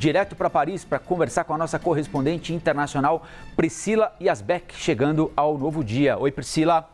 direto para Paris para conversar com a nossa correspondente internacional, Priscila Yazbek, chegando ao Novo Dia. Oi, Priscila.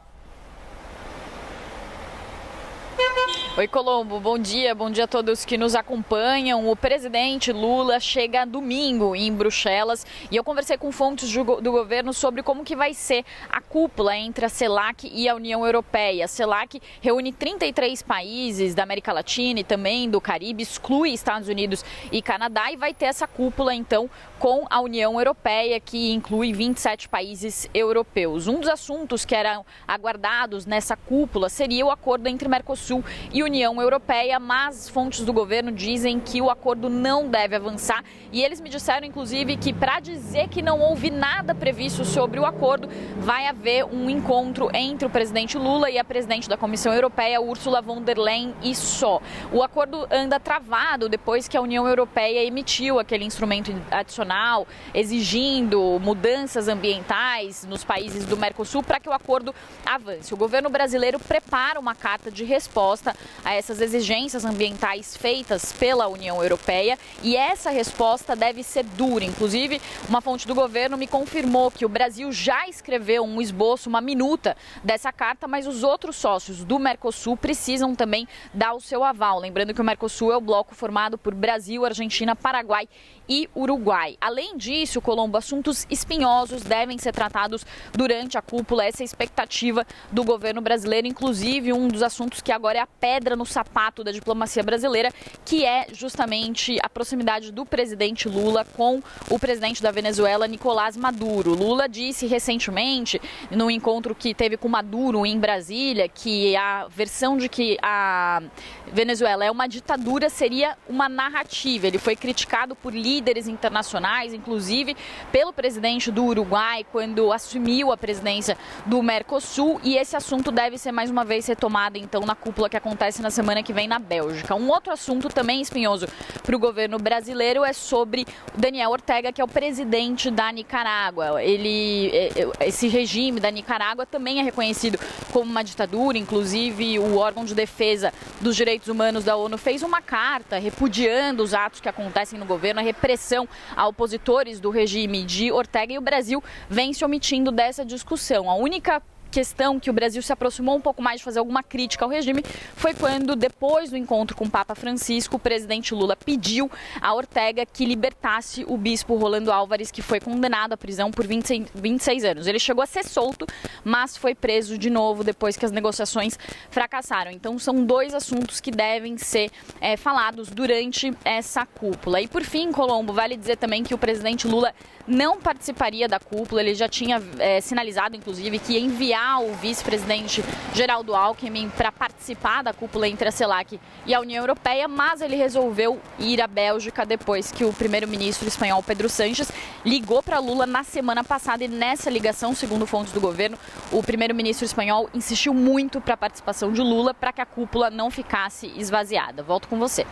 Oi, Colombo, bom dia a todos que nos acompanham. O presidente Lula chega domingo em Bruxelas e eu conversei com fontes do governo sobre como que vai ser a cúpula entre a CELAC e a União Europeia. A CELAC reúne 33 países da América Latina e também do Caribe, exclui Estados Unidos e Canadá e vai ter essa cúpula então com a União Europeia, que inclui 27 países europeus. Um dos assuntos que eram aguardados nessa cúpula seria o acordo entre Mercosul e União Europeia, mas fontes do governo dizem que o acordo não deve avançar e eles me disseram, inclusive, que para dizer que não houve nada previsto sobre o acordo, vai haver um encontro entre o presidente Lula e a presidente da Comissão Europeia, Ursula von der Leyen, e só. O acordo anda travado depois que a União Europeia emitiu aquele instrumento adicional, exigindo mudanças ambientais nos países do Mercosul para que o acordo avance. O governo brasileiro prepara uma carta de resposta a essas exigências ambientais feitas pela União Europeia e essa resposta deve ser dura. Inclusive, uma fonte do governo me confirmou que o Brasil já escreveu um esboço, uma minuta dessa carta, mas os outros sócios do Mercosul precisam também dar o seu aval. Lembrando que o Mercosul é o bloco formado por Brasil, Argentina, Paraguai e Uruguai. Além disso, Colombo, assuntos espinhosos devem ser tratados durante a cúpula. Essa é a expectativa do governo brasileiro, inclusive um dos assuntos que agora é a pedra no sapato da diplomacia brasileira, que é justamente a proximidade do presidente Lula com o presidente da Venezuela, Nicolás Maduro. Lula disse recentemente, no encontro que teve com Maduro em Brasília, que a versão de que a Venezuela é uma ditadura seria uma narrativa. Ele foi criticado por líderes internacionais, inclusive pelo presidente do Uruguai, quando assumiu a presidência do Mercosul, e esse assunto deve ser mais uma vez retomado então na cúpula que acontece na semana que vem na Bélgica. Um outro assunto também espinhoso para o governo brasileiro é sobre Daniel Ortega, que é o presidente da Nicarágua. Esse regime da Nicarágua também é reconhecido como uma ditadura, inclusive o órgão de defesa dos direitos humanos da ONU fez uma carta repudiando os atos que acontecem no governo, a repressão a opositores do regime de Ortega, e o Brasil vem se omitindo dessa discussão. A única questão que o Brasil se aproximou um pouco mais de fazer alguma crítica ao regime foi quando, depois do encontro com o Papa Francisco, o presidente Lula pediu a Ortega que libertasse o bispo Rolando Álvares, que foi condenado à prisão por 26 anos. Ele chegou a ser solto, mas foi preso de novo depois que as negociações fracassaram. Então são dois assuntos que devem ser falados durante essa cúpula. E por fim, Colombo, vale dizer também que o presidente Lula não participaria da cúpula. Ele já tinha sinalizado, inclusive, que ia enviar o vice-presidente Geraldo Alckmin para participar da cúpula entre a CELAC e a União Europeia, mas ele resolveu ir à Bélgica depois que o primeiro-ministro espanhol Pedro Sánchez ligou para Lula na semana passada, e nessa ligação, segundo fontes do governo, o primeiro-ministro espanhol insistiu muito para a participação de Lula para que a cúpula não ficasse esvaziada. Volto com você.